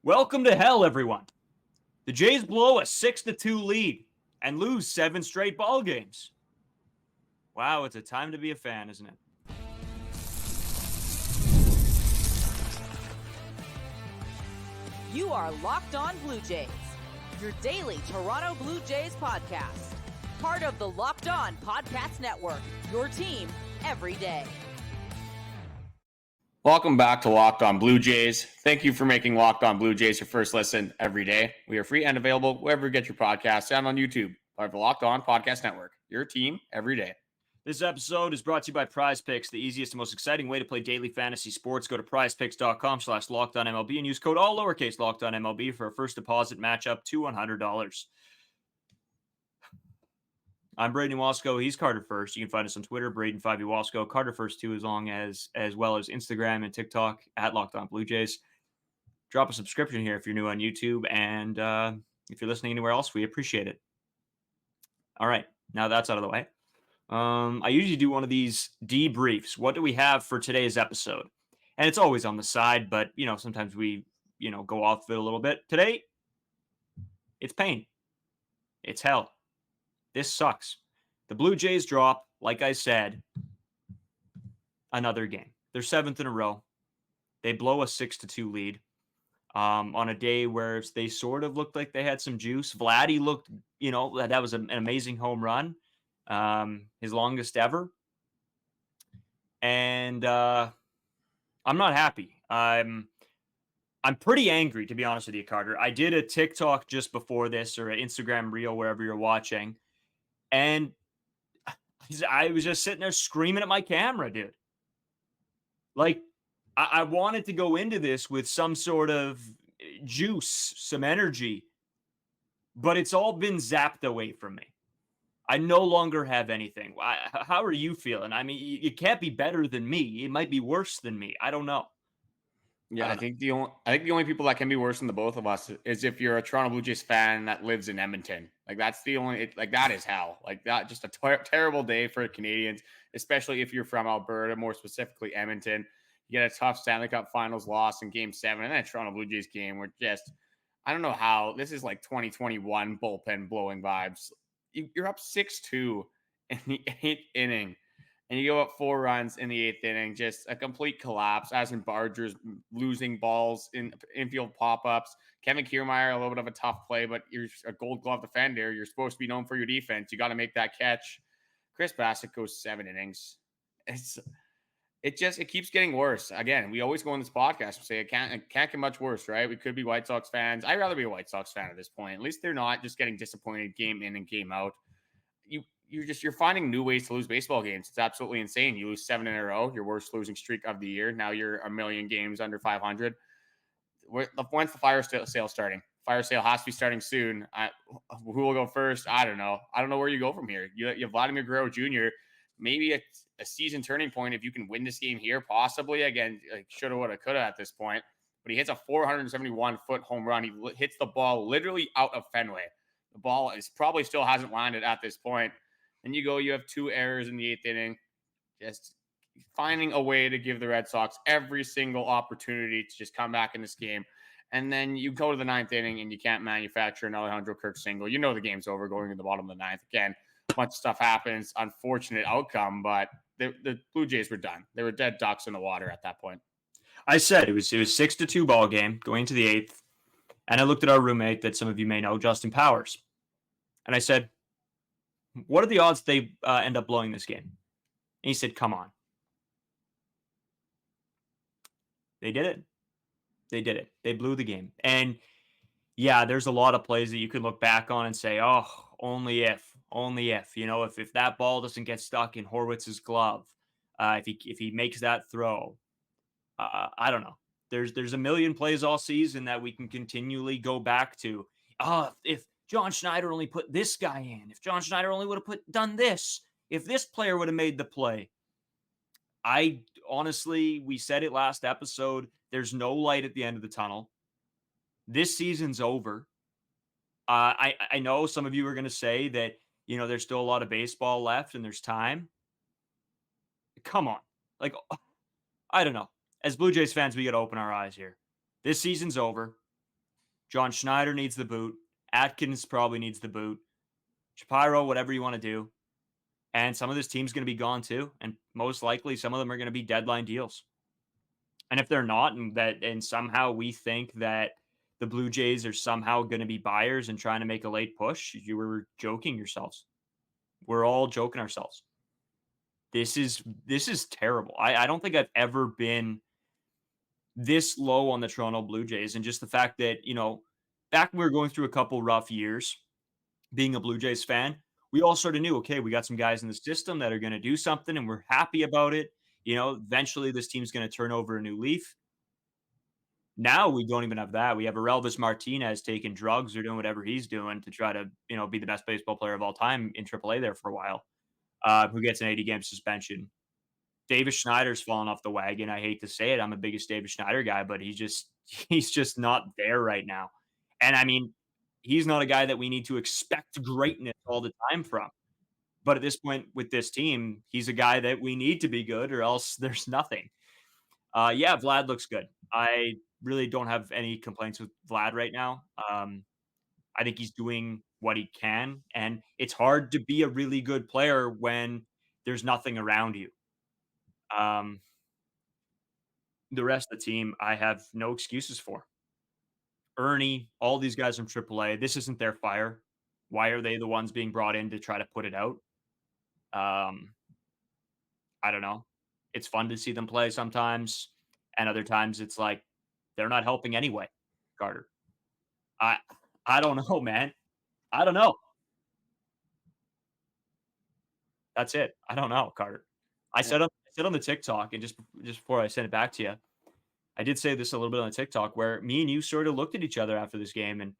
Welcome to hell, everyone. The Jays blow a 6-2 lead and lose 7 straight ball games. Wow, it's a time to be a fan, isn't it? You are Locked On Blue Jays, your daily Toronto Blue Jays podcast. Part of the Locked On Podcast Network, your team every day. Welcome back to Locked On Blue Jays. Thank you for making Locked On Blue Jays your first listen every day. We are free and available wherever you get your podcasts and on YouTube. Part of the Locked On Podcast Network, your team every day. This episode is brought to you by Prize Picks, the easiest and most exciting way to play daily fantasy sports. Go to prizepicks.com/LockedOnMLB and use code all lowercase LockedOnMLB for a first deposit match up to $100. I'm Braden Wasco. He's Carter First. You can find us on Twitter, Braden5 Wasco, Carter First too, as well as Instagram and TikTok at Locked On Blue Jays. Drop a subscription here if you're new on YouTube, and if you're listening anywhere else, we appreciate it. All right, now that's out of the way. I usually do one of these debriefs. What do we have for today's episode? And it's always on the side, but sometimes we go off it a little bit. Today, it's pain. It's hell. This sucks. The Blue Jays drop, like I said, another game. They're 7th in a row. They blow a 6-2 lead on a day where they sort of looked like they had some juice. Vladdy looked, that was an amazing home run, his longest ever. And I'm not happy. I'm pretty angry, to be honest with you, Carter. I did a TikTok just before this, or an Instagram reel, wherever you're watching. And I was just sitting there screaming at my camera, dude. Like, I wanted to go into this with some sort of juice, some energy, but it's all been zapped away from me. I no longer have anything. How are you feeling? I mean, you can't be better than me. It might be worse than me. I don't know. Yeah, I think the only people that can be worse than the both of us is if you're a Toronto Blue Jays fan that lives in Edmonton. Like that's the only that is hell. Like that, just a terrible day for Canadians, especially if you're from Alberta, more specifically Edmonton. You get a tough Stanley Cup Finals loss in Game 7, and then a Toronto Blue Jays game where I don't know how this is like 2021 bullpen blowing vibes. You're up 6-2 in the 8th inning. And you go up 4 runs in the 8th inning, just a complete collapse. Addison Barger's losing balls in infield pop-ups. Kevin Kiermaier, a little bit of a tough play, but you're a gold glove defender. You're supposed to be known for your defense. You got to make that catch. Chris Bassitt goes 7 innings. It keeps getting worse. Again, we always go on this podcast and say it can't get much worse, right? We could be White Sox fans. I'd rather be a White Sox fan at this point. At least they're not just getting disappointed game in and game out. You're finding new ways to lose baseball games. It's absolutely insane. You lose 7 in a row, your worst losing streak of the year. Now you're a million games under 500. When's the fire sale starting? Fire sale has to be starting soon. Who will go first? I don't know. I don't know where you go from here. You have Vladimir Guerrero Jr., maybe a season turning point if you can win this game here, possibly. Again, like shoulda, woulda, coulda at this point. But he hits a 471-foot home run. He hits the ball literally out of Fenway. The ball probably still hasn't landed at this point. And you have 2 errors in the 8th inning, just finding a way to give the Red Sox every single opportunity to just come back in this game. And then you go to the 9th inning and you can't manufacture an Alejandro Kirk single. You know the game's over going to the bottom of the 9th. Again, a bunch of stuff happens. Unfortunate outcome, but the Blue Jays were done. They were dead ducks in the water at that point. I said it was 6-2 ball game going to the 8th. And I looked at our roommate that some of you may know, Justin Powers. And I said, what are the odds they end up blowing this game? And he said, come on. They did it. They blew the game. And yeah, there's a lot of plays that you can look back on and say, oh, only if, if that ball doesn't get stuck in Horwitz's glove, if he makes that throw, I don't know. There's a million plays all season that we can continually go back to. If John Schneider only put this guy in, if John Schneider only would have done this, if this player would have made the play. I honestly, we said it last episode, there's no light at the end of the tunnel. This season's over. I know some of you are going to say that, there's still a lot of baseball left and there's time. Come on. Like, I don't know. As Blue Jays fans, we got to open our eyes here. This season's over. John Schneider needs the boot. Atkins probably needs the boot. Shapiro, whatever you want to do. And some of this team's going to be gone too. And most likely some of them are going to be deadline deals. And if they're not, and somehow we think that the Blue Jays are somehow going to be buyers and trying to make a late push, you were joking yourselves. We're all joking ourselves. This is terrible. I don't think I've ever been this low on the Toronto Blue Jays. And just the fact that, back when we were going through a couple rough years, being a Blue Jays fan, we all sort of knew, okay, we got some guys in the system that are going to do something and we're happy about it. Eventually this team's going to turn over a new leaf. Now we don't even have that. We have Aurelvis Martinez taking drugs or doing whatever he's doing to try to, be the best baseball player of all time in AAA there for a while, who gets an 80-game suspension. Davis Schneider's fallen off the wagon. I hate to say it. I'm a biggest Davis Schneider guy, but he's just not there right now. And I mean, he's not a guy that we need to expect greatness all the time from. But at this point with this team, he's a guy that we need to be good or else there's nothing. Yeah, Vlad looks good. I really don't have any complaints with Vlad right now. I think he's doing what he can, and it's hard to be a really good player when there's nothing around you. The rest of the team, I have no excuses for. Ernie, all these guys from AAA, this isn't their fire. Why are they the ones being brought in to try to put it out? I don't know. It's fun to see them play sometimes, and other times it's like they're not helping anyway. Carter, I I don't know, man. I don't know. That's it. I don't know, Carter. I said on the TikTok, and just before I send it back to you, I did say this a little bit on the TikTok where me and you sort of looked at each other after this game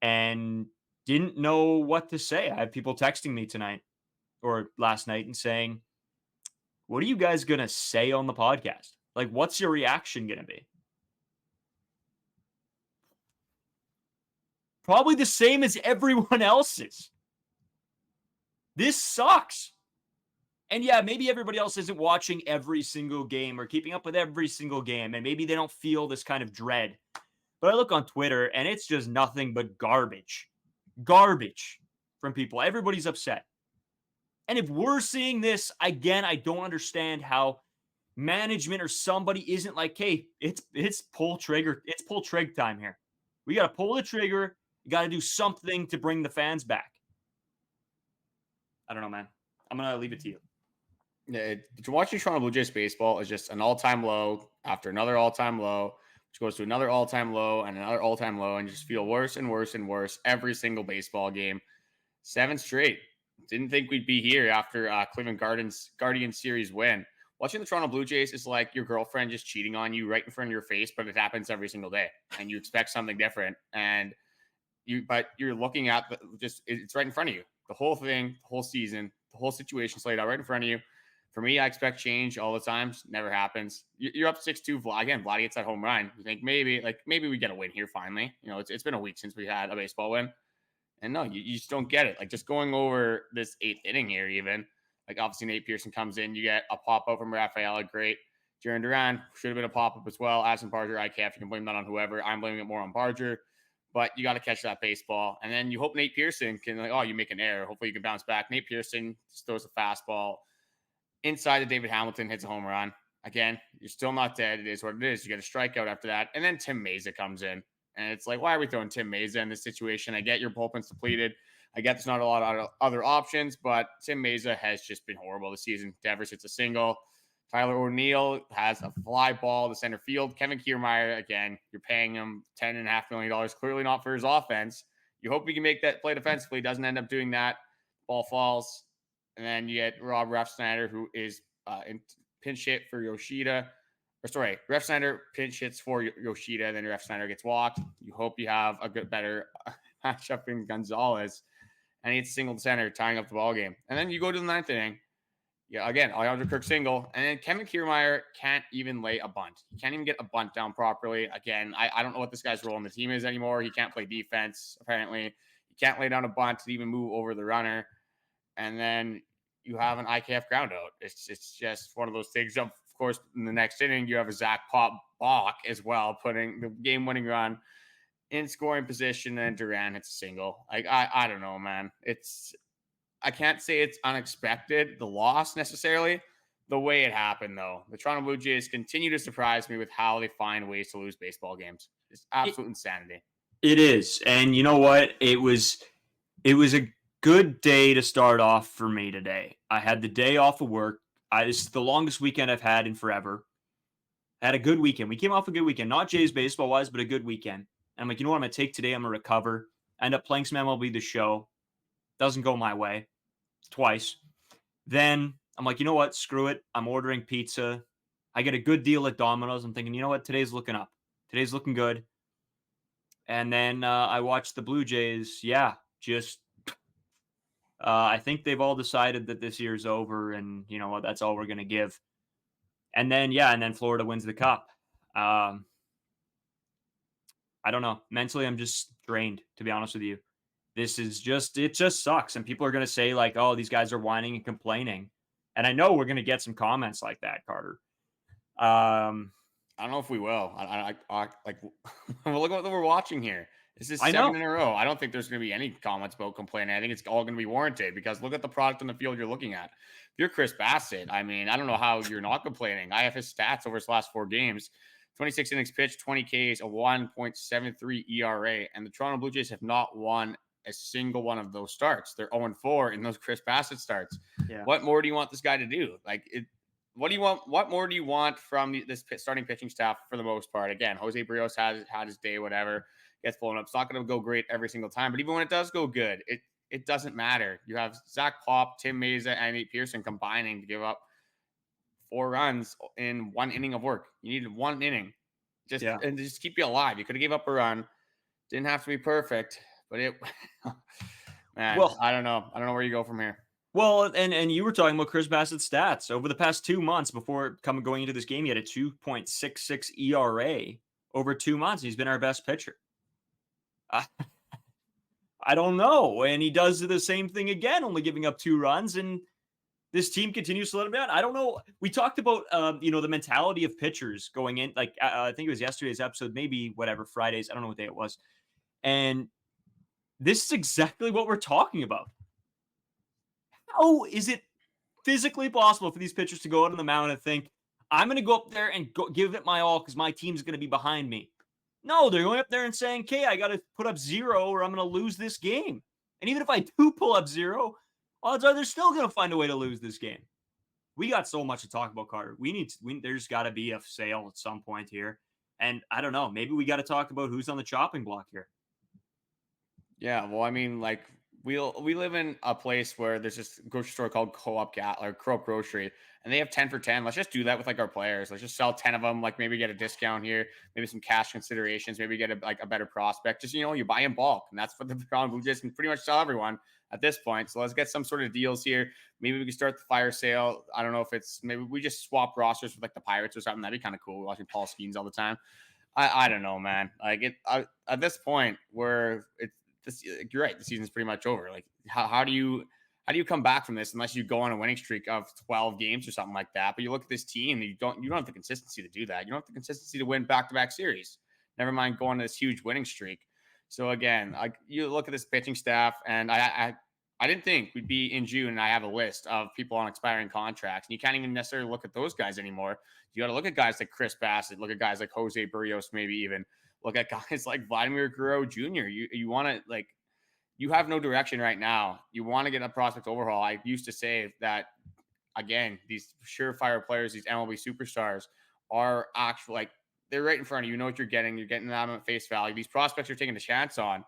and didn't know what to say. I had people texting me tonight or last night and saying, "What are you guys gonna say on the podcast? Like, what's your reaction gonna be?" Probably the same as everyone else's. This sucks. And yeah, maybe everybody else isn't watching every single game or keeping up with every single game, and maybe they don't feel this kind of dread. But I look on Twitter, and it's just nothing but garbage. Garbage from people. Everybody's upset. And if we're seeing this, again, I don't understand how management or somebody isn't like, hey, it's pull trigger. It's pull trig time here. We got to pull the trigger. You got to do something to bring the fans back. I don't know, man. I'm going to leave it to you. Yeah, watching Toronto Blue Jays baseball is just an all-time low after another all-time low, which goes to another all-time low and another all-time low, and you just feel worse and worse and worse every single baseball game. 7 straight. Didn't think we'd be here after Cleveland Guardians series win. Watching the Toronto Blue Jays is like your girlfriend just cheating on you right in front of your face, but it happens every single day, and you expect something different. And you're looking at it's right in front of you. The whole thing, the whole season, the whole situation's laid out right in front of you. For me, I expect change all the time. Never happens. You're up 6-2. Again, Vladdy gets that home run. You think maybe we get a win here finally. It's been a week since we had a baseball win. And no, you just don't get it. Like, just going over this 8th inning here even. Like, obviously, Nate Pearson comes in. You get a pop-up from Rafaela. Great. Jaron Duran should have been a pop-up as well. Addison Barger, IKF. You can blame that on whoever. I'm blaming it more on Barger. But you got to catch that baseball. And then you hope Nate Pearson can, you make an error. Hopefully you can bounce back. Nate Pearson just throws a fastball inside to David Hamilton, hits a home run. Again, you're still not dead. It is what it is. You get a strikeout after that. And then Tim Meza comes in. And it's like, why are we throwing Tim Meza in this situation? I get your bullpen's depleted. I get there's not a lot of other options, but Tim Meza has just been horrible this season. Devers hits a single. Tyler O'Neill has a fly ball to center field. Kevin Kiermaier, again, you're paying him $10.5 million. Clearly not for his offense. You hope he can make that play defensively. Doesn't end up doing that. Ball falls. And then you get Rob Refsnyder, who is in pinch hit for Yoshida. Refsnyder pinch hits for Yoshida. Then Refsnyder gets walked. You hope you have a better matchup in Gonzalez. And he hits single to center, tying up the ball game. And then you go to the 9th inning. Yeah, again, Alejandro Kirk single. And then Kevin Kiermaier can't even lay a bunt. He can't even get a bunt down properly. Again, I don't know what this guy's role in the team is anymore. He can't play defense, apparently. He can't lay down a bunt to even move over the runner. And then you have an IKF ground out. It's just one of those things. Of course, in the next inning, you have a Zach Bach as well, putting the game-winning run in scoring position, and Duran hits a single. Like, I don't know, man. I can't say it's unexpected, the loss necessarily. The way it happened, though. The Toronto Blue Jays continue to surprise me with how they find ways to lose baseball games. It's absolute insanity. It is. And you know what? It was a good day to start off for me today. I had the day off of work. This is the longest weekend I've had in forever. I had a good weekend. We came off a good weekend. Not Jays baseball-wise, but a good weekend. And I'm like, you know what I'm going to take today? I'm going to recover. I end up playing some MLB The Show. Doesn't go my way. Twice. Then I'm like, you know what? Screw it. I'm ordering pizza. I get a good deal at Domino's. I'm thinking, you know what? Today's looking up. Today's looking good. And then I watched the Blue Jays. Yeah, just I think they've all decided that this year's over, and you know what? That's all we're going to give. And then Florida wins the cup. I don't know. Mentally, I'm just drained, to be honest with you. It just sucks. And people are going to say, like, oh, these guys are whining and complaining. And I know we're going to get some comments like that, Carter. I don't know if we will. I like, look at what we're watching here. This is second in a row. I don't think there's going to be any comments about complaining. I think it's all going to be warranted because look at the product on the field you're looking at. If you're Chris Bassitt, I mean, I don't know how you're not complaining. I have his stats over his last 4 games. 26 innings pitched, 20 Ks, a 1.73 ERA, and the Toronto Blue Jays have not won a single one of those starts. They're 0-4 in those Chris Bassitt starts. Yeah. What more do you want this guy to do? What do you want? What more do you want from this starting pitching staff for the most part? Again, Jose Barrios has had his day, whatever, gets blown up. It's not going to go great every single time, but even when it does go good, it doesn't matter. You have Zach Pop, Tim Meza, and Nate Pearson combining to give up 4 runs in 1 inning of work. You needed 1 inning and just keep you alive. You could have gave up a run. Didn't have to be perfect, but man, well, I don't know. I don't know where you go from here. Well, and you were talking about Chris Bassitt's stats. Over the past 2 months before going into this game, he had a 2.66 ERA over 2 months. He's been our best pitcher. I don't know. And he does the same thing again, only giving up 2 runs. And this team continues to let him down. I don't know. We talked about, the mentality of pitchers going in. Like, I think it was yesterday's episode, maybe whatever, Fridays. I don't know what day it was. And this is exactly what we're talking about. How is it physically possible for these pitchers to go out on the mound and think, I'm going to go up there and give it my all because my team's going to be behind me? No, they're going up there and saying, okay, I got to put up 0 or I'm going to lose this game. And even if I do pull up 0, odds are they're still going to find a way to lose this game. We got so much to talk about, Carter. There's got to be a sale at some point here. And I don't know, maybe we got to talk about who's on the chopping block here. Yeah, well, I mean, like, we live in a place where there's this grocery store called Co-op Grocery, and they have 10 for 10. Let's just do that with like our players. Let's just sell 10 of them. Like maybe get a discount here, maybe some cash considerations, maybe get a better prospect. Just, you buy in bulk, and that's what the Toronto Blue Jays can pretty much sell everyone at this point. So let's get some sort of deals here. Maybe we can start the fire sale. I don't know if maybe we just swap rosters with like the Pirates or something. That'd be kind of cool. We're watching Paul Skeens all the time. I don't know, man. Like at this point where you're right. The season's pretty much over. Like, how do you come back from this unless you go on a winning streak of 12 games or something like that? But you look at this team, and you don't have the consistency to do that. You don't have the consistency to win back-to-back series. Never mind going on this huge winning streak. So again, like you look at this pitching staff, and I didn't think we'd be in June, and I have a list of people on expiring contracts, and you can't even necessarily look at those guys anymore. You got to look at guys like Chris Bassitt, look at guys like Jose Barrios, maybe even. Look at guys like Vladimir Guerrero Jr. You want to, like, you have no direction right now. You want to get a prospect overhaul. I used to say that, again, these surefire players, these MLB superstars are actually, like, they're right in front of you. You know what you're getting. You're getting them at face value. These prospects are taking a chance on.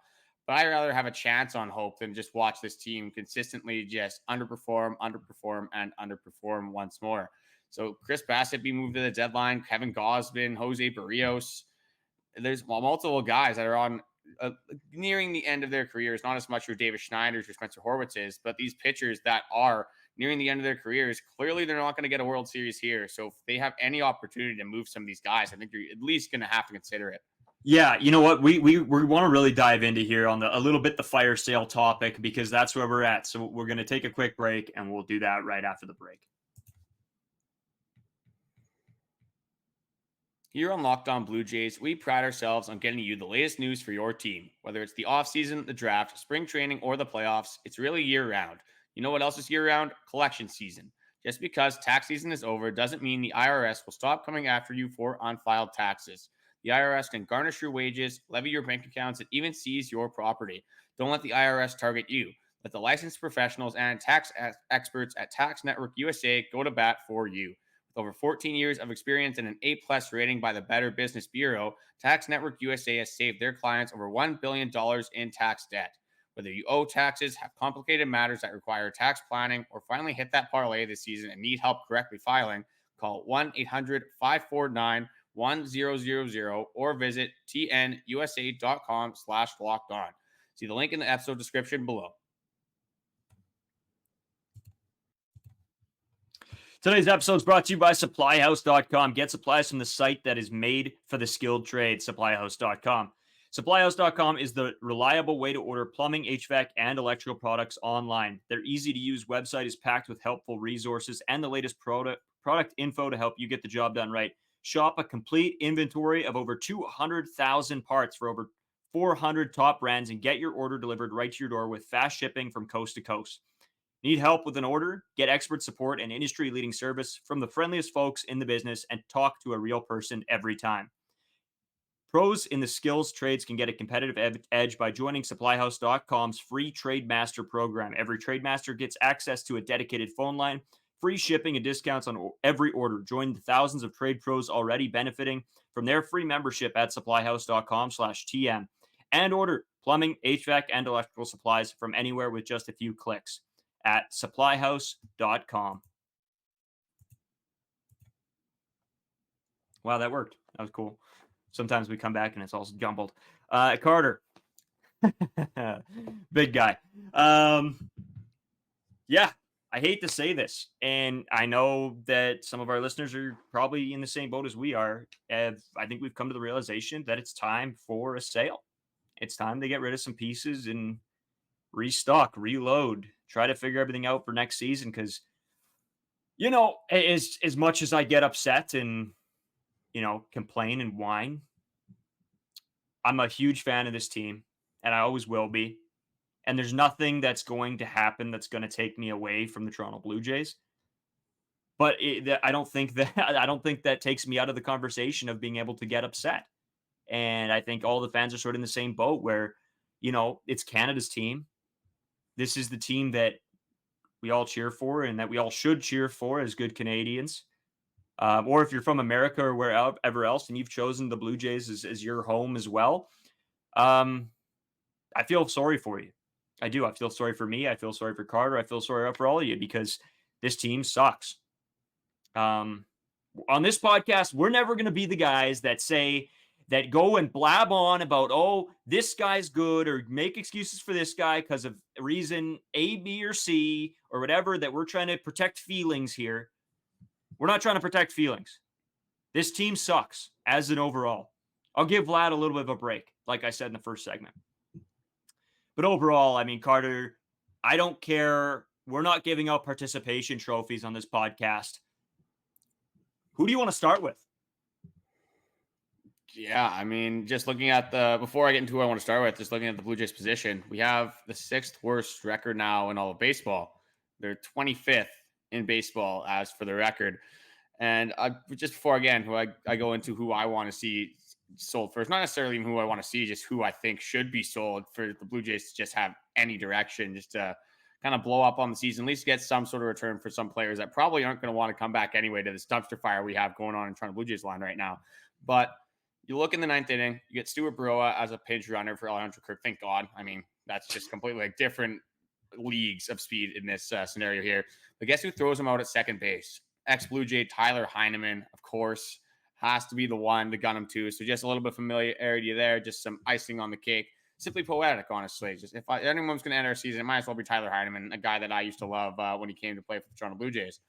But I'd rather have a chance on hope than just watch this team consistently just underperform once more. So Chris Bassitt be moved to the deadline. Kevin Gausman, Jose Barrios. There's multiple guys that are on nearing the end of their careers, not as much for David Schneider's or Spencer Horwitz's, but these pitchers that are nearing the end of their careers, clearly they're not going to get a World Series here. So if they have any opportunity to move some of these guys, I think you're at least going to have to consider it. Yeah, you know what? We want to really dive into here on a little bit the fire sale topic because that's where we're at. So we're going to take a quick break, and we'll do that right after the break. Here on Locked On Blue Jays, we pride ourselves on getting you the latest news for your team. Whether it's the offseason, the draft, spring training, or the playoffs, it's really year-round. You know what else is year-round? Collection season. Just because tax season is over doesn't mean the IRS will stop coming after you for unfiled taxes. The IRS can garnish your wages, levy your bank accounts, and even seize your property. Don't let the IRS target you. Let the licensed professionals and tax experts at Tax Network USA go to bat for you. With over 14 years of experience and an A-plus rating by the Better Business Bureau, Tax Network USA has saved their clients over $1 billion in tax debt. Whether you owe taxes, have complicated matters that require tax planning, or finally hit that parlay this season and need help correctly filing, call 1-800-549-1000 or visit tnusa.com/lockedon. See the link in the episode description below. Today's episode is brought to you by supplyhouse.com. Get supplies from the site that is made for the skilled trade, supplyhouse.com. Supplyhouse.com is the reliable way to order plumbing, HVAC, and electrical products online. Their easy-to-use website is packed with helpful resources and the latest product info to help you get the job done right. Shop a complete inventory of over 200,000 parts for over 400 top brands and get your order delivered right to your door with fast shipping from coast to coast. Need help with an order? Get expert support and industry-leading service from the friendliest folks in the business and talk to a real person every time. Pros in the skills trades can get a competitive edge by joining supplyhouse.com's free Trade Master program. Every Trade Master gets access to a dedicated phone line, free shipping, and discounts on every order. Join the thousands of trade pros already benefiting from their free membership at supplyhouse.com/TM and order plumbing, HVAC, and electrical supplies from anywhere with just a few clicks at supplyhouse.com. Wow, that worked. That was cool. Sometimes we come back and it's all jumbled. Carter. Big guy. Yeah, I hate to say this. And I know that some of our listeners are probably in the same boat as we are. I think we've come to the realization that it's time for a sale. It's time to get rid of some pieces and restock, reload, try to figure everything out for next season. Because, you know, as much as I get upset and, you know, complain and whine, I'm a huge fan of this team, and I always will be. And there's nothing that's going to happen that's going to take me away from the Toronto Blue Jays. But I don't think that takes me out of the conversation of being able to get upset. And I think all the fans are sort of in the same boat where, you know, it's Canada's team. This is the team that we all cheer for and that we all should cheer for as good Canadians. Or if you're from America or wherever else and you've chosen the Blue Jays as your home as well, I feel sorry for you. I do. I feel sorry for me. I feel sorry for Carter. I feel sorry for all of you because this team sucks. On this podcast, we're never going to be the guys that go and blab on about, oh, this guy's good, or make excuses for this guy because of reason A, B, or C, or whatever, that we're trying to protect feelings here. We're not trying to protect feelings. This team sucks as an overall. I'll give Vlad a little bit of a break, like I said in the first segment. But overall, I mean, Carter, I don't care. We're not giving out participation trophies on this podcast. Who do you want to start with? Yeah, I mean, just looking at before I get into who I want to start with, just looking at the Blue Jays position, we have the 6th worst record now in all of baseball. They're 25th in baseball as for the record. And just before, again, who I go into who I want to see sold first, not necessarily even who I want to see, just who I think should be sold for the Blue Jays to just have any direction, just to kind of blow up on the season, at least get some sort of return for some players that probably aren't going to want to come back anyway to this dumpster fire we have going on in Toronto Blue Jays line right now. But you look in the 9th inning, you get Stuart Broa as a pinch runner for Alejandro Kirk. Thank God. I mean, that's just completely like different leagues of speed in this scenario here. But guess who throws him out at second base? Ex-Blue Jay Tyler Heineman, of course, has to be the one to gun him to. So just a little bit of familiarity there, just some icing on the cake. Simply poetic, honestly. Just if anyone's going to end our season, it might as well be Tyler Heineman, a guy that I used to love when he came to play for the Toronto Blue Jays.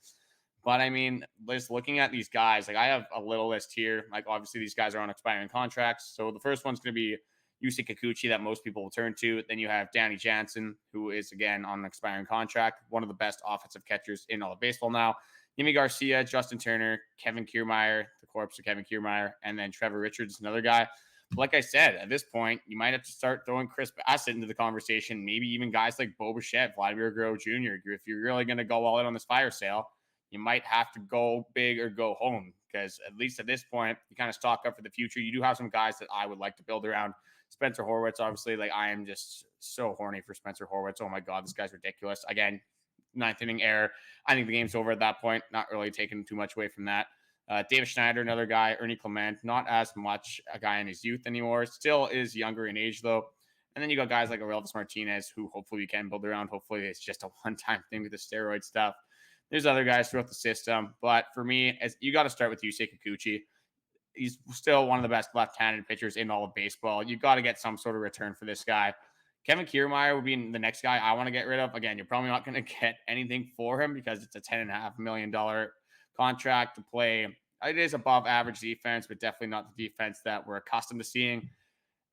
But I mean, just looking at these guys, like I have a little list here. Like obviously these guys are on expiring contracts. So the first one's going to be Yusei Kikuchi that most people will turn to. Then you have Danny Jansen, who is again on an expiring contract, one of the best offensive catchers in all of baseball now. Yimi Garcia, Justin Turner, Kevin Kiermaier, the corpse of Kevin Kiermaier, and then Trevor Richards, another guy. But like I said, at this point, you might have to start throwing Chris Bassitt into the conversation. Maybe even guys like Bo Bichette, Vladimir Guerrero Jr. If you're really going to go all in on this fire sale, you might have to go big or go home, because at least at this point, you kind of stock up for the future. You do have some guys that I would like to build around. Spencer Horwitz, obviously, like I am just so horny for Spencer Horwitz. Oh my God, this guy's ridiculous. Again, 9th inning error. I think the game's over at that point. Not really taking too much away from that. David Schneider, another guy. Ernie Clement, not as much a guy in his youth anymore. Still is younger in age, though. And then you got guys like Aurelvis Martinez, who hopefully we can build around. Hopefully it's just a one-time thing with the steroid stuff. There's other guys throughout the system. But for me, as you got to start with Yusei Kikuchi. He's still one of the best left-handed pitchers in all of baseball. You've got to get some sort of return for this guy. Kevin Kiermaier would be the next guy I want to get rid of. Again, you're probably not going to get anything for him because it's a $10.5 million contract to play. It is above average defense, but definitely not the defense that we're accustomed to seeing.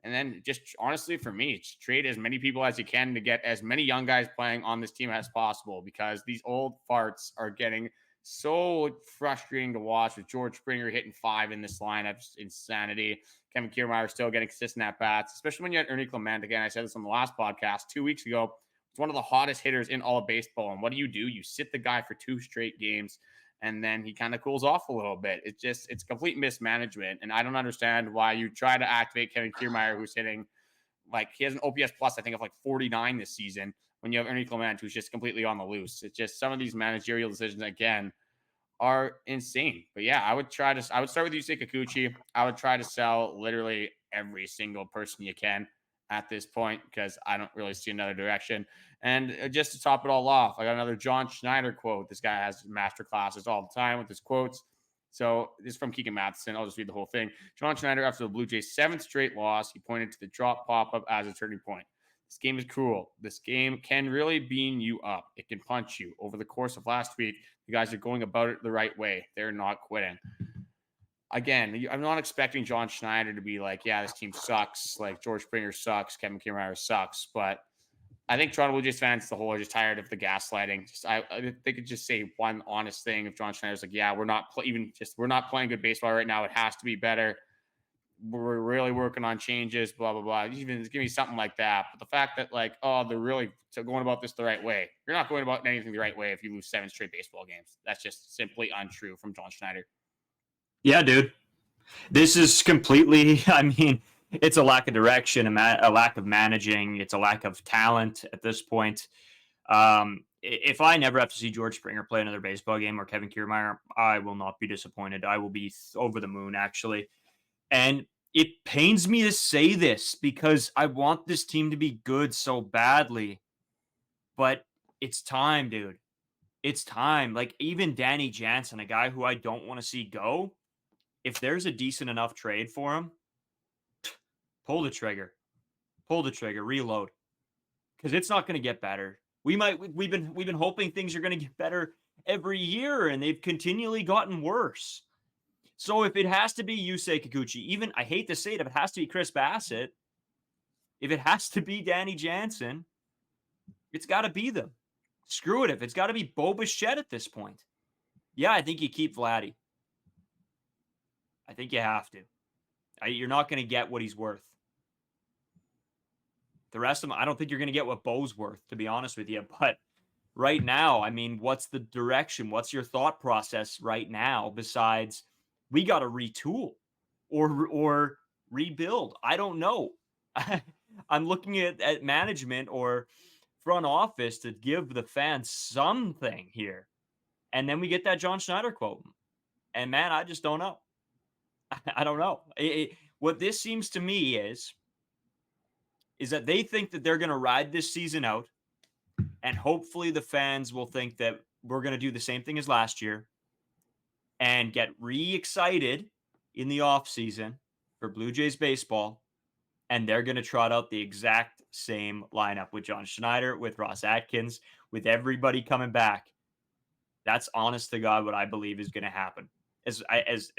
And then just honestly, for me, it's trade as many people as you can to get as many young guys playing on this team as possible, because these old farts are getting so frustrating to watch, with George Springer hitting 5 in this lineup. Just insanity. Kevin Kiermaier still getting consistent at bats, especially when you had Ernie Clement. Again, I said this on the last podcast 2 weeks ago. It's one of the hottest hitters in all of baseball. And what do? You sit the guy for 2 straight games, and then he kind of cools off a little bit. It's complete mismanagement. And I don't understand why you try to activate Kevin Kiermaier, who's hitting, like, he has an OPS plus, I think, of like 49 this season, when you have Ernie Clement, who's just completely on the loose. It's just some of these managerial decisions, again, are insane. But yeah, I would start with Yusei Kikuchi. I would try to sell literally every single person you can at this point, because I don't really see another direction. And just to top it all off, I got another John Schneider quote. This guy has master classes all the time with his quotes. So this is from Keegan Matheson. I'll just read the whole thing. John Schneider, after the Blue Jays' 7th straight loss, he pointed to the drop pop-up as a turning point. This game is cruel. This game can really beam you up. It can punch you. Over the course of last week, the guys are going about it the right way. They're not quitting. Again, I'm not expecting John Schneider to be like, yeah, this team sucks. Like, George Springer sucks. Kevin Kiermaier sucks. But I think Toronto Blue Jays fans as a whole are just tired of the gaslighting. They could just say one honest thing. If John Schneider's like, yeah, we're not playing good baseball right now. It has to be better. We're really working on changes, blah, blah, blah. Even give me something like that. But the fact that, like, oh, they're really going about this the right way. You're not going about anything the right way if you lose 7 straight baseball games. That's just simply untrue from John Schneider. Yeah, dude. This is completely, I mean, it's a lack of direction, a lack of managing. It's a lack of talent at this point. If I never have to see George Springer play another baseball game, or Kevin Kiermaier, I will not be disappointed. I will be over the moon, actually. And it pains me to say this, because I want this team to be good so badly. But it's time, dude. It's time. Like, even Danny Jansen, a guy who I don't want to see go, if there's a decent enough trade for him, pull the trigger. Pull the trigger. Reload. Because it's not going to get better. We've been hoping things are going to get better every year, and they've continually gotten worse. So if it has to be Yusei Kikuchi, even, I hate to say it, if it has to be Chris Bassitt, if it has to be Danny Jansen, it's got to be them. Screw it if it's got to be Bo Bichette at this point. Yeah, I think you keep Vladdy. I think you have to. You're not going to get what he's worth. The rest of them, I don't think you're going to get what Bo's worth, to be honest with you. But right now, I mean, what's the direction? What's your thought process right now besides we got to retool or rebuild? I don't know. I'm looking at management or front office to give the fans something here. And then we get that John Schneider quote. And man, I just don't know. I don't know. What this seems to me is that they think that they're going to ride this season out, and hopefully the fans will think that we're going to do the same thing as last year and get re-excited in the offseason for Blue Jays baseball, and they're going to trot out the exact same lineup with John Schneider, with Ross Atkins, with everybody coming back. That's honest to God what I believe is going to happen. As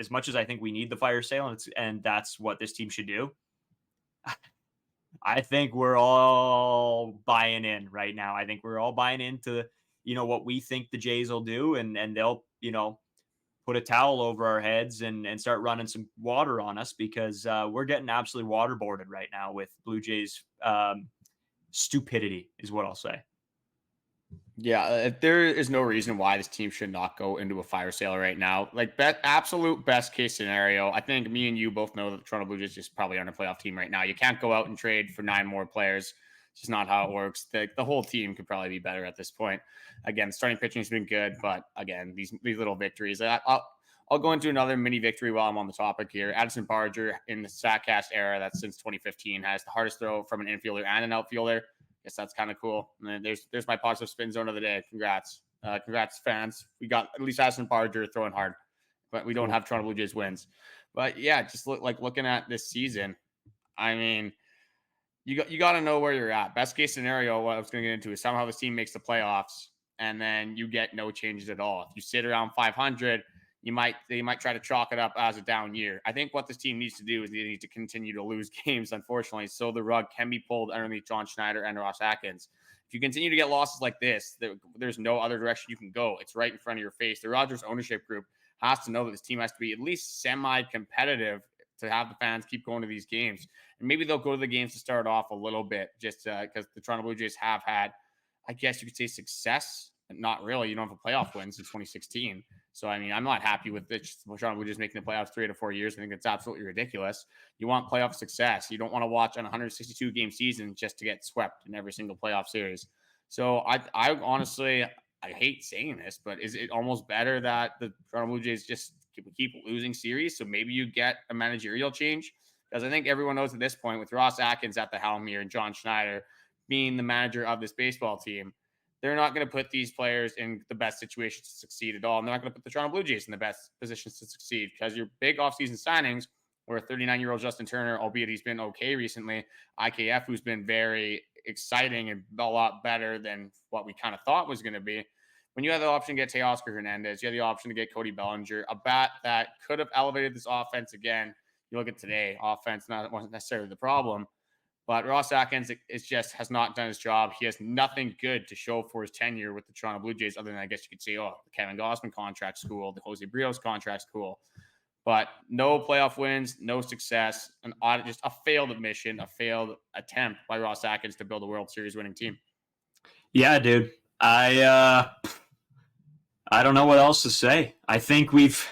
much as I think we need the fire sale, and that's what this team should do, I think we're all buying in right now. I think we're all buying into, what we think the Jays will do, and they'll put a towel over our heads and start running some water on us, because we're getting absolutely waterboarded right now with Blue Jays stupidity, is what I'll say. Yeah, there is no reason why this team should not go into a fire sale right now. Like, absolute best case scenario, I think me and you both know that the Toronto Blue Jays just probably aren't a playoff team right now. You can't go out and trade for 9 more players. It's just not how it works. The whole team could probably be better at this point. Again, starting pitching has been good, but again, these little victories. I'll go into another mini victory while I'm on the topic here. Addison Barger in the StatCast era, that's since 2015, has the hardest throw from an infielder and an outfielder. Guess that's kind of cool. And then there's my positive spin zone of the day. Congrats, fans. We got at least Addison Barger throwing hard, but we don't have Toronto Blue Jays wins. But yeah, just looking at this season. I mean, you got to know where you're at. Best case scenario, what I was going to get into is somehow this team makes the playoffs, and then you get no changes at all. If you sit around 500, they might try to chalk it up as a down year. I think what this team needs to do is they need to continue to lose games, unfortunately, so the rug can be pulled underneath John Schneider and Ross Atkins. If you continue to get losses like this, there's no other direction you can go. It's right in front of your face. The Rogers ownership group has to know that this team has to be at least semi-competitive to have the fans keep going to these games. And maybe they'll go to the games to start off a little bit, just because the Toronto Blue Jays have had, I guess you could say, success. Not really. You don't have a playoff win since 2016. So, I mean, I'm not happy with this. Toronto Blue Jays making the playoffs 3 out of 4 years. I think it's absolutely ridiculous. You want playoff success. You don't want to watch an 162-game season just to get swept in every single playoff series. So, I honestly, I hate saying this, but is it almost better that the Toronto Blue Jays just keep losing series? So maybe you get a managerial change? Because I think everyone knows at this point, with Ross Atkins at the helm here and John Schneider being the manager of this baseball team, they're not going to put these players in the best situations to succeed at all. And they're not going to put the Toronto Blue Jays in the best positions to succeed, because your big offseason signings were 39-year-old Justin Turner, albeit he's been okay recently, IKF, who's been very exciting and a lot better than what we kind of thought was going to be. When you have the option to get Teoscar Hernandez, you have the option to get Cody Bellinger, a bat that could have elevated this offense again. You look at today, offense wasn't necessarily the problem. But Ross Atkins has not done his job. He has nothing good to show for his tenure with the Toronto Blue Jays, other than, I guess you could say, the Kevin Gausman contract's cool, the Jose Brios contract's cool. But no playoff wins, no success, just a failed admission, a failed attempt by Ross Atkins to build a World Series winning team. Yeah, dude. I don't know what else to say. I think we've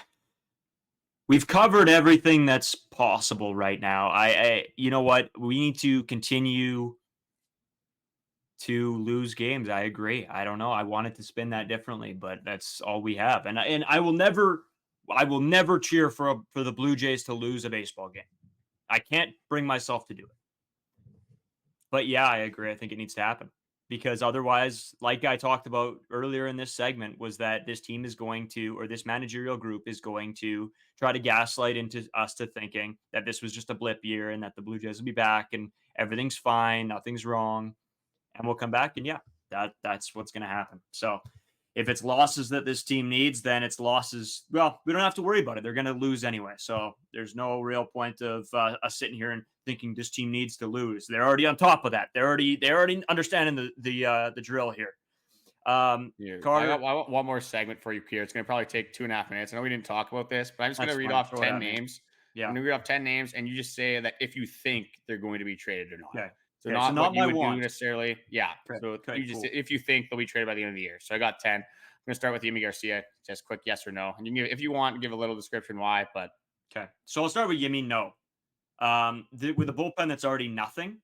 covered everything that's possible right now. I you know what? We need to continue to lose games. I agree. I don't know. I wanted to spin that differently, but that's all we have. And I will never cheer for the Blue Jays to lose a baseball game. I can't bring myself to do it. But yeah, I agree. I think it needs to happen, because otherwise, like I talked about earlier in this segment, was that this team is going to, or this managerial group is going to try to gaslight into us to thinking that this was just a blip year and that the Blue Jays will be back and everything's fine, nothing's wrong. And we'll come back and that's what's going to happen. So if it's losses that this team needs, then it's losses. Well, we don't have to worry about it. They're going to lose anyway. So there's no real point of us sitting here and thinking this team needs to lose. They're already on top of that. They're already understanding the drill here. Carter, I got one more segment for you here. It's going to probably take 2.5 minutes. I know we didn't talk about this, but I'm just going to read off 10 names. Yeah. I'm going to read off 10 names, and you just say that if you think they're going to be traded or not. Okay. So not what you would do necessarily. Yeah. Okay. So you just if you think they'll be traded by the end of the year. So I got 10. I'm going to start with Yimi Garcia. Just quick yes or no. And you can, if you want, give a little description why. But okay. So I'll start with Yimi. No. With the bullpen that's already nothing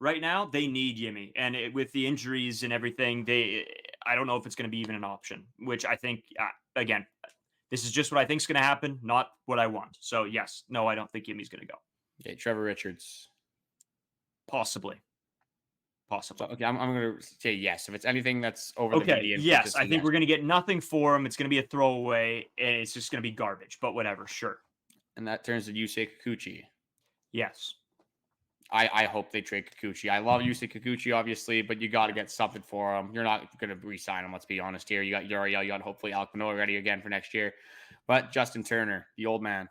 right now, they need Yimi. And with the injuries and everything, I don't know if it's going to be even an option, which I think, again, this is just what I think is going to happen, not what I want. So yes, no, I don't think Yimi's going to go. Okay. Trevor Richards. Possibly. So, okay, I'm going to say yes. If it's anything that's over the median. Yes, I think we're going to get nothing for him. It's going to be a throwaway, and it's just going to be garbage, but whatever, sure. And that turns to Yusei Kikuchi. Yes. I hope they trade Kikuchi. I love Yusei Kikuchi, obviously, but you got to get something for him. You're not going to re-sign him, let's be honest here. You got Uriel, you got hopefully Alek Manoah ready again for next year. But Justin Turner, the old man.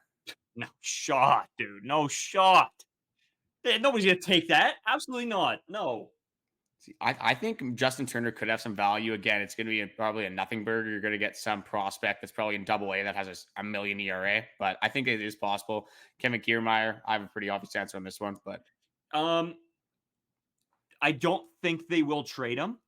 No shot, dude. No shot. Nobody's going to take that. Absolutely not. No. I think Justin Turner could have some value. Again, it's going to be probably a nothing burger. You're going to get some prospect that's probably in double A that has a million ERA, but I think it is possible. Kevin Kiermaier, I have a pretty obvious answer on this one, but I don't think they will trade him.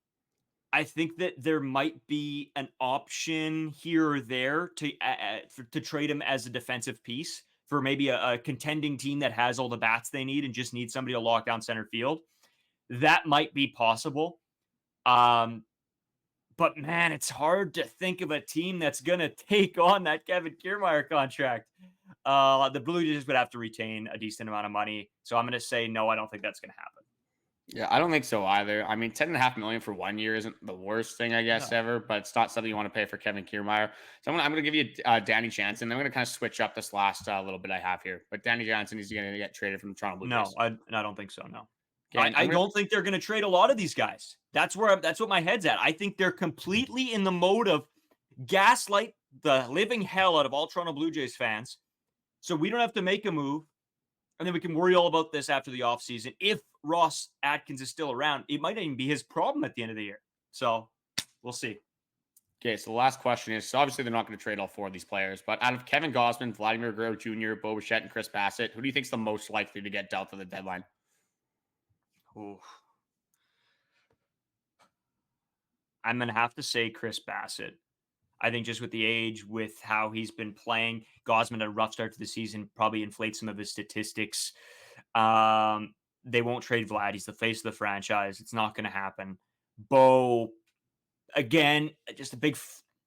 I think that there might be an option here or there to trade him as a defensive piece for maybe a contending team that has all the bats they need and just needs somebody to lock down center field. That might be possible. But man, it's hard to think of a team that's going to take on that Kevin Kiermaier contract. The Blue Jays would have to retain a decent amount of money. So I'm going to say, no, I don't think that's going to happen. Yeah, I don't think so either. I mean, $10.5 million for 1 year isn't the worst thing, I guess, ever, but it's not something you want to pay for Kevin Kiermaier. So I'm gonna give you Danny Jansen. I'm gonna kind of switch up this last little bit I have here, but Danny Jansen is going to get traded from the Toronto Blue Jays. No, I don't think so. No, Okay, I don't think they're going to trade a lot of these guys. That's what my head's at. I think they're completely in the mode of gaslight the living hell out of all Toronto Blue Jays fans, so we don't have to make a move. And then we can worry all about this after the offseason. If Ross Atkins is still around, it might not even be his problem at the end of the year. So we'll see. Okay, so the last question is, so obviously they're not going to trade all four of these players, but out of Kevin Gausman, Vladimir Guerrero Jr., Bo Bichette, and Chris Bassitt, who do you think is the most likely to get dealt at the deadline? Ooh. I'm going to have to say Chris Bassitt. I think just with the age, with how he's been playing, Gausman had a rough start to the season, probably inflates some of his statistics. They won't trade Vlad. He's the face of the franchise. It's not going to happen. Bo, again, just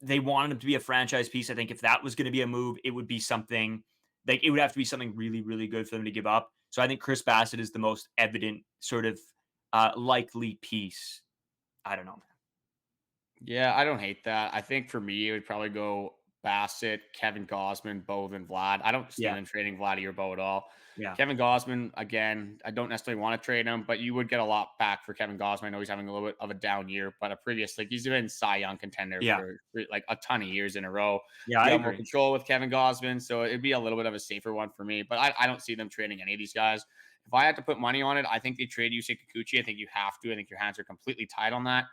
they wanted him to be a franchise piece. I think if that was going to be a move, it would be something like it would have to be something really, really good for them to give up. So I think Chris Bassitt is the most evident sort of likely piece. I don't know, man. Yeah, I don't hate that. I think for me, it would probably go Bassitt, Kevin Gausman, Bo, and Vlad. I don't see them trading Vladdy or Bo at all. Yeah. Kevin Gausman, again, I don't necessarily want to trade him, but you would get a lot back for Kevin Gausman. I know he's having a little bit of a down year, but he's been Cy Young contender for like a ton of years in a row. Yeah, I have more control with Kevin Gausman, so it'd be a little bit of a safer one for me, but I don't see them trading any of these guys. If I had to put money on it, I think they trade Yusei Kikuchi. I think you have to. I think your hands are completely tied on that.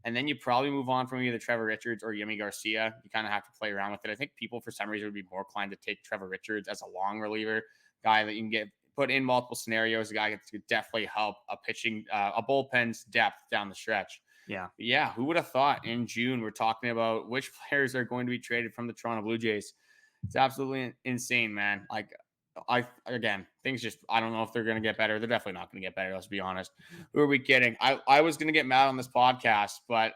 And then you probably move on from either Trevor Richards or Yimi Garcia. You kind of have to play around with it. I think people, for some reason, would be more inclined to take Trevor Richards as a long reliever, guy that you can get put in multiple scenarios, a guy that could definitely help a bullpen's depth down the stretch. Yeah. Who would have thought in June we're talking about which players are going to be traded from the Toronto Blue Jays? It's absolutely insane, man. Like, things just, I don't know if they're going to get better. They're definitely not going to get better. Let's be honest. Who are we kidding? I was going to get mad on this podcast, but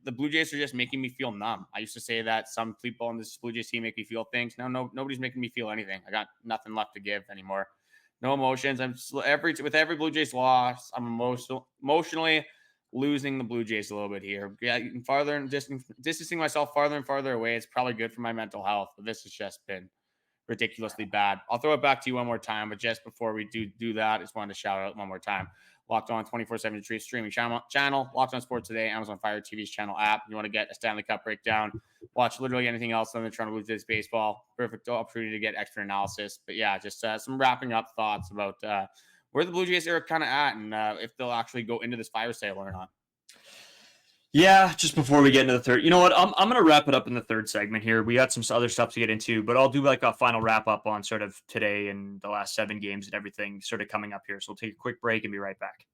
the Blue Jays are just making me feel numb. I used to say that some people on this Blue Jays team make me feel things. No, nobody's making me feel anything. I got nothing left to give anymore. No emotions. With every Blue Jays loss, I'm emotionally losing the Blue Jays a little bit here. Getting farther and distancing myself farther and farther away. It's probably good for my mental health, but this has just been ridiculously bad. I'll throw it back to you one more time, but just before we do that, I just wanted to shout out one more time. Locked On 24/7 streaming channel, Locked On Sports Today, Amazon Fire TV's channel app. You want to get a Stanley Cup breakdown, watch literally anything else on the Toronto Blue Jays baseball. Perfect opportunity to get extra analysis. But yeah, just some wrapping up thoughts about where the Blue Jays are kind of at and if they'll actually go into this fire sale or not. Yeah, just before we get into the third, you know what? I'm going to wrap it up in the third segment here. We got some other stuff to get into, but I'll do like a final wrap up on sort of today and the last 7 games and everything sort of coming up here. So we'll take a quick break and be right back.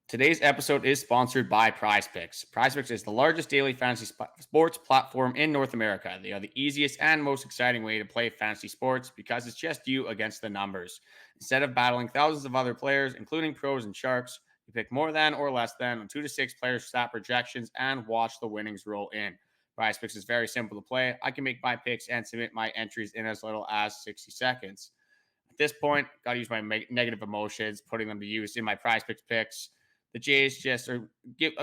Today's episode is sponsored by Prize Picks. Prize Picks is the largest daily fantasy sports platform in North America. They are the easiest and most exciting way to play fantasy sports because it's just you against the numbers. Instead of battling thousands of other players, including pros and sharks, you pick more than or less than on 2 to 6 player stat projections and watch the winnings roll in. Prize Picks is very simple to play. I can make my picks and submit my entries in as little as 60 seconds. At this point, got to use my negative emotions, putting them to use in my Prize picks. The Jays just are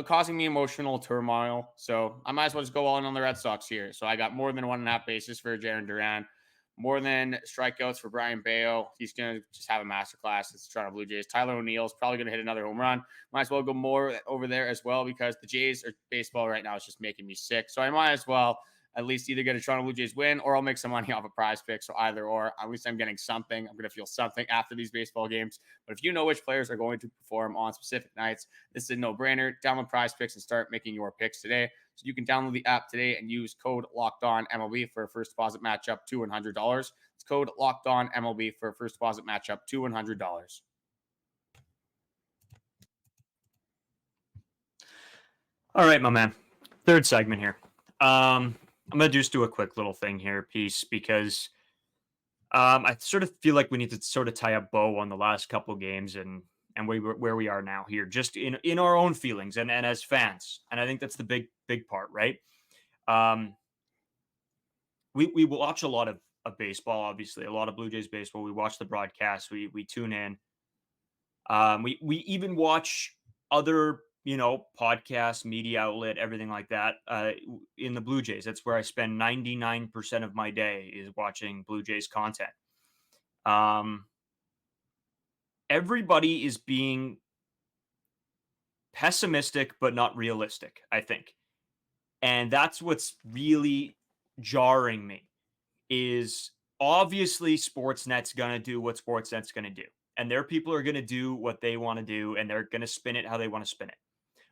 causing me emotional turmoil, so I might as well just go all in on the Red Sox here. So I got more than 1.5 bases for Jarren Duran, more than strikeouts for Brian Bayo. He's going to just have a masterclass. It's the Toronto Blue Jays. Tyler O'Neill's probably going to hit another home run. Might as well go more over there as well because the Jays are baseball right now is just making me sick. So I might as well at least either get a Toronto Blue Jays win or I'll make some money off a prize pick. So either or, at least I'm getting something. I'm going to feel something after these baseball games. But if you know which players are going to perform on specific nights, this is a no-brainer. Download Prize Picks and start making your picks today. So you can download the app today and use code LOCKEDONMLB for a first deposit matchup to $100. It's code LOCKEDONMLB for a first deposit matchup to $100. All right, my man. Third segment here. I'm going to just do a quick little thing here, piece, because I sort of feel like we need to sort of tie a bow on the last couple games and where we are now here, just in our own feelings and as fans. And I think that's the big part, right? We watch a lot of baseball, obviously, a lot of Blue Jays baseball. We watch the broadcast. We tune in. We even watch other, podcast, media outlet, everything like that, in the Blue Jays. That's where I spend 99% of my day is watching Blue Jays content. Everybody is being pessimistic, but not realistic, I think. And that's what's really jarring me is obviously Sportsnet's going to do what Sportsnet's going to do. And their people are going to do what they want to do, and they're going to spin it how they want to spin it.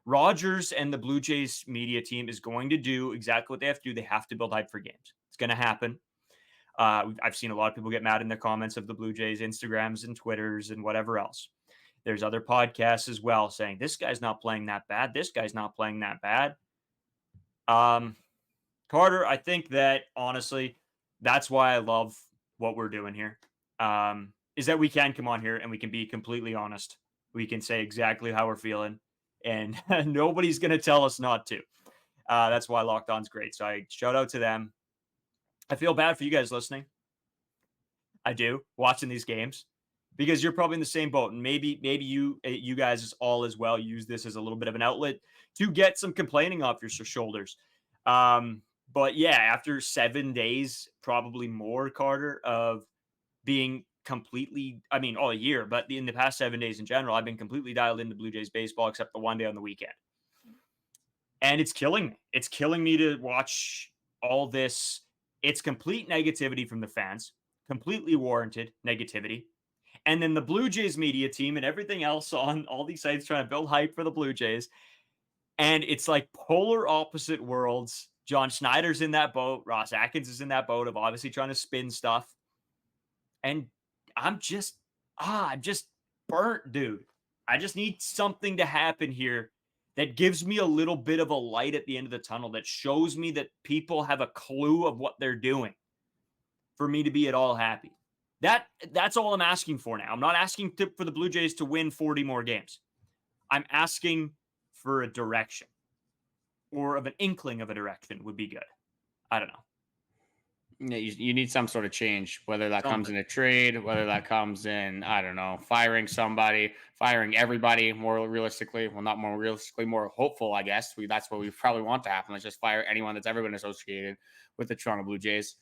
Rogers and the Blue Jays media team is going to do exactly what they have to do. They have to build hype for games. It's going to happen. I've seen a lot of people get mad in the comments of the Blue Jays Instagrams and Twitters and whatever else. There's other podcasts as well saying, this guy's not playing that bad. This guy's not playing that bad. Carter, I think that, honestly, that's why I love what we're doing here, is that we can come on here and we can be completely honest. We can say exactly how we're feeling, and nobody's going to tell us not to. That's why Locked On's great. So I shout out to them. I feel bad for you guys listening. I do, watching these games, because you're probably in the same boat. And maybe you guys all as well use this as a little bit of an outlet to get some complaining off your shoulders. But yeah, after 7 days, probably more, Carter, of being completely, all year, but in the past 7 days in general, I've been completely dialed into Blue Jays baseball, except the one day on the weekend. And it's killing me. It's killing me to watch all this. It's complete negativity from the fans, completely warranted negativity. And then the Blue Jays media team and everything else on all these sites trying to build hype for the Blue Jays. And it's like polar opposite worlds. John Schneider's in that boat. Ross Atkins is in that boat of obviously trying to spin stuff. And I'm just burnt, dude. I just need something to happen here that gives me a little bit of a light at the end of the tunnel, that shows me that people have a clue of what they're doing for me to be at all happy. That's all I'm asking for now. I'm not asking for the Blue Jays to win 40 more games. I'm asking for a direction, or of an inkling of a direction would be good. I don't know. Yeah, you need some sort of change, whether that comes in a trade, whether that comes in, I don't know, firing somebody, firing everybody more realistically. Well, not more realistically, more hopeful, I guess. That's what we probably want to happen. Let's just fire anyone that's ever been associated with the Toronto Blue Jays.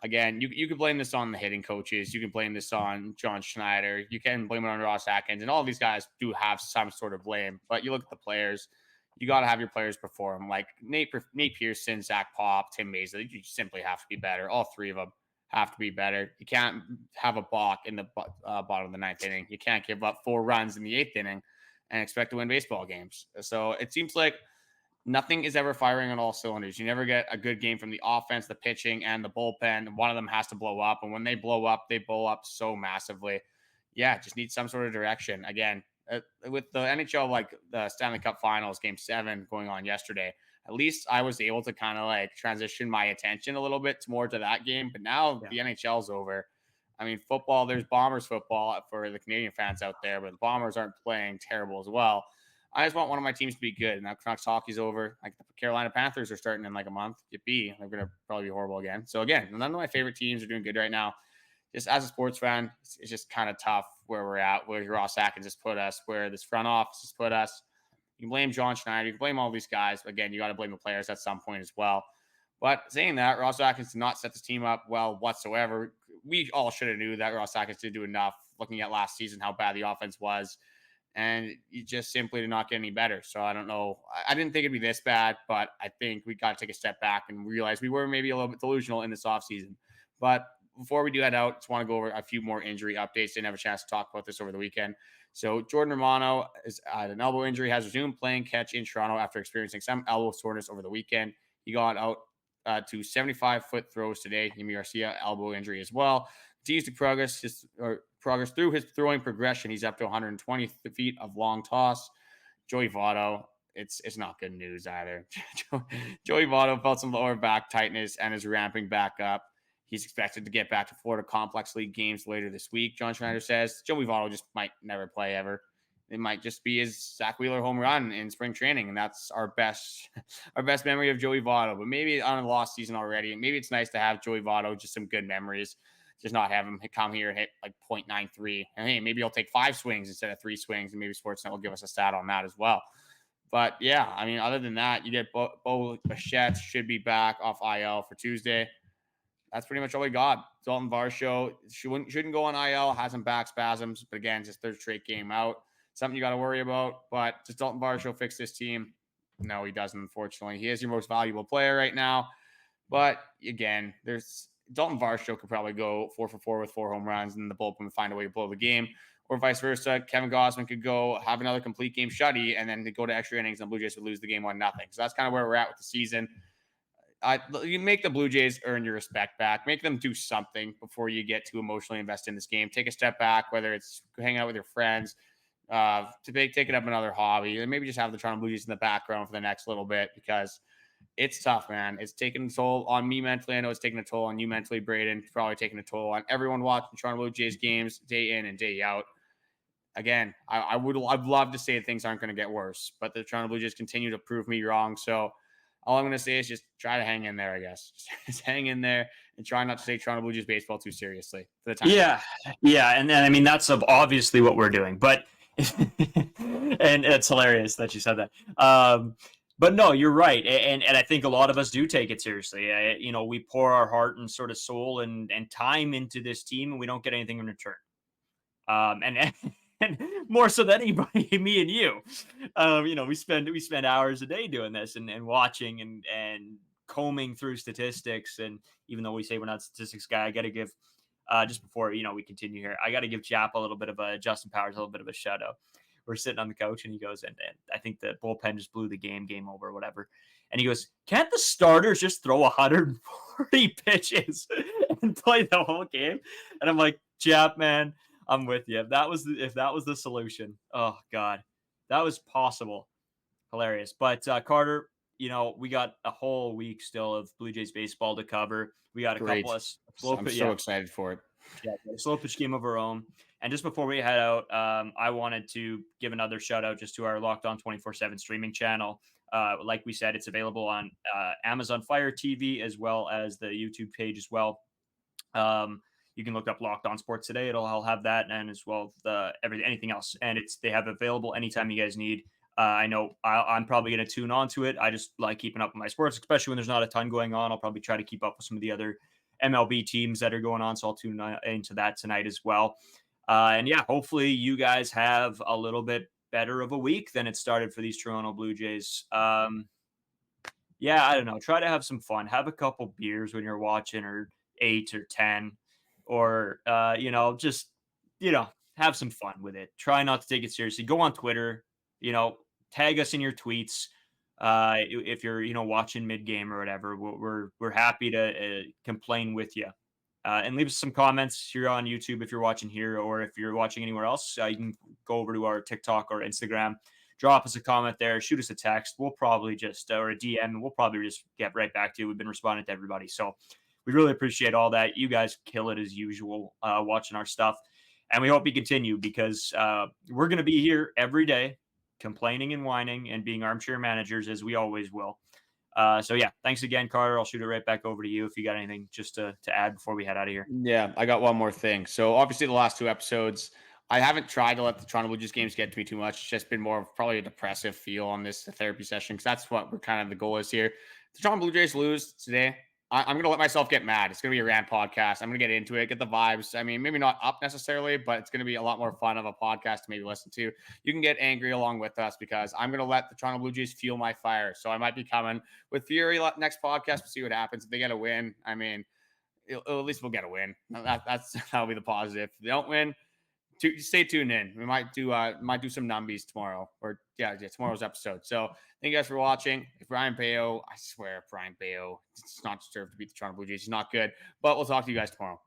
Again, you can blame this on the hitting coaches. You can blame this on John Schneider. You can blame it on Ross Atkins. And all these guys do have some sort of blame. But you look at the players. You got to have your players perform. Like Nate Pearson, Zach Pop, Tim Mazey. You simply have to be better. All three of them have to be better. You can't have a balk in the bottom of the ninth inning. You can't give up 4 runs in the 8th inning and expect to win baseball games. So it seems like nothing is ever firing on all cylinders. You never get a good game from the offense, the pitching, and the bullpen. One of them has to blow up. And when they blow up so massively. Yeah, just need some sort of direction. Again, with the NHL, like the Stanley Cup Finals, Game 7 going on yesterday, at least I was able to kind of like transition my attention a little bit more to that game. But now the NHL's over. I mean, football, there's Bombers football for the Canadian fans out there, but the Bombers aren't playing terrible as well. I just want one of my teams to be good. Now Canucks hockey's over. Like the Carolina Panthers are starting in like a month. Yippee. They're going to probably be horrible again. So again, none of my favorite teams are doing good right now. Just as a sports fan, it's just kind of tough where we're at, where Ross Atkins has put us, where this front office has put us. You can blame John Schneider. You can blame all these guys. Again, you got to blame the players at some point as well. But saying that, Ross Atkins did not set this team up well whatsoever. We all should have knew that Ross Atkins didn't do enough looking at last season, how bad the offense was. and you just simply did not get any better. So I don't know. I didn't think it'd be this bad, but I think we got to take a step back and realize we were maybe a little bit delusional in this offseason. But before we do head out, just want to go over a few more injury updates. Didn't have a chance to talk about this over the weekend. So Jordan Romano is an elbow injury, has resumed playing catch in Toronto after experiencing some elbow soreness over the weekend. He got out to 75-foot throws today. Yimi Garcia, elbow injury as well. Continues to progress through his throwing progression. He's up to 120 feet of long toss. Joey Votto, it's not good news either. Joey Votto felt some lower back tightness and is ramping back up. He's expected to get back to Florida Complex League games later this week, John Schneider says. Joey Votto just might never play ever. It might just be his Zach Wheeler home run in spring training, and that's our best memory of Joey Votto. But maybe on a lost season already, maybe it's nice to have Joey Votto, just some good memories. Just not have him come here and hit like 0.93. And hey, maybe he'll take 5 swings instead of 3 swings, and maybe Sportsnet will give us a stat on that as well. But yeah, I mean, other than that, you get Bo Bichette should be back off IL for Tuesday. That's pretty much all we got. Dalton Varsho shouldn't go on IL, has some back spasms, but again, just third straight game out. Something you got to worry about. But does Dalton Varsho fix this team? No, he doesn't, unfortunately. He is your most valuable player right now. But again, Dalton Varsho could probably go 4 for 4 with 4 home runs, and the bullpen would find a way to blow the game. Or vice versa, Kevin Gausman could go have another complete game shutty, and then go to extra innings, and the Blue Jays would lose the game 1-0. So that's kind of where we're at with the season. You make the Blue Jays earn your respect back. Make them do something before you get too emotionally invested in this game. Take a step back, whether it's hanging out with your friends, to take it up another hobby, and maybe just have the Toronto Blue Jays in the background for the next little bit, because it's tough, man. It's taking a toll on me mentally. I know it's taking a toll on you mentally, Braden. It's probably taking a toll on everyone watching Toronto Blue Jays games day in and day out. Again, I'd love to say things aren't going to get worse, but the Toronto Blue Jays continue to prove me wrong. So all I'm going to say is just try to hang in there, I guess. Just hang in there and try not to take Toronto Blue Jays baseball too seriously for the time. Yeah. And then, I mean, that's obviously what we're doing, but and it's hilarious that you said that. But no, you're right. And I think a lot of us do take it seriously. We pour our heart and sort of soul and time into this team, and we don't get anything in return. And more so than anybody, me and you, we spend hours a day doing this and watching and combing through statistics. And even though we say we're not a statistics guy, I got to give, just before, we continue here, I got to give Jap Justin Powers a little bit of a shout out. We're sitting on the couch and he goes, and I think the bullpen just blew the game over, whatever. And he goes, can't the starters just throw 140 pitches and play the whole game? And I'm like, Jap, man, I'm with you. If that was the solution, oh God, that was possible. Hilarious. But Carter, we got a whole week still of Blue Jays baseball to cover. We got a couple of I'm so excited for it. Yeah, slow pitch game of our own. And just before we head out, I wanted to give another shout out just to our Locked On 24/7 streaming channel. Like we said, it's available on Amazon Fire TV as well as the YouTube page as well. You can look up Locked On Sports Today. I'll have that, and as well anything else. And they have available anytime you guys need. I know I'm probably going to tune on to it. I just like keeping up with my sports, especially when there's not a ton going on. I'll probably try to keep up with some of the other MLB teams that are going on. So I'll tune into that tonight as well. And yeah, hopefully you guys have a little bit better of a week than it started for these Toronto Blue Jays. Yeah, I don't know. Try to have some fun. Have a couple beers when you're watching, or 8 or 10, or, just, have some fun with it. Try not to take it seriously. Go on Twitter, tag us in your tweets. If you're, watching mid-game or whatever, we're happy to complain with you. And leave us some comments here on YouTube if you're watching here, or if you're watching anywhere else. You can go over to our TikTok or Instagram, drop us a comment there, shoot us a text. We'll probably or a DM. We'll probably just get right back to you. We've been responding to everybody. So we really appreciate all that. You guys kill it as usual, watching our stuff. And we hope you continue, because we're going to be here every day complaining and whining and being armchair managers, as we always will. So yeah, thanks again, Carter. I'll shoot it right back over to you if you got anything just to add before we head out of here. Yeah, I got one more thing. So obviously the last 2 episodes, I haven't tried to let the Toronto Blue Jays games get to me too much. It's just been more of probably a depressive feel on this therapy session, because that's what the goal is here. If the Toronto Blue Jays lose today, I'm going to let myself get mad. It's going to be a rant podcast. I'm going to get into it, get the vibes. I mean, maybe not up necessarily, but it's going to be a lot more fun of a podcast to maybe listen to. You can get angry along with us because I'm going to let the Toronto Blue Jays fuel my fire. So I might be coming with fury next podcast. We'll see what happens. If they get a win, I mean, at least we'll get a win. That'll be the positive. If they don't win, stay tuned in. We might do some numbies tomorrow, or tomorrow's episode. So thank you guys for watching. If Brian Bayo, I swear Brian Bayo does not deserve to beat the Toronto Blue Jays. He's not good, but we'll talk to you guys tomorrow.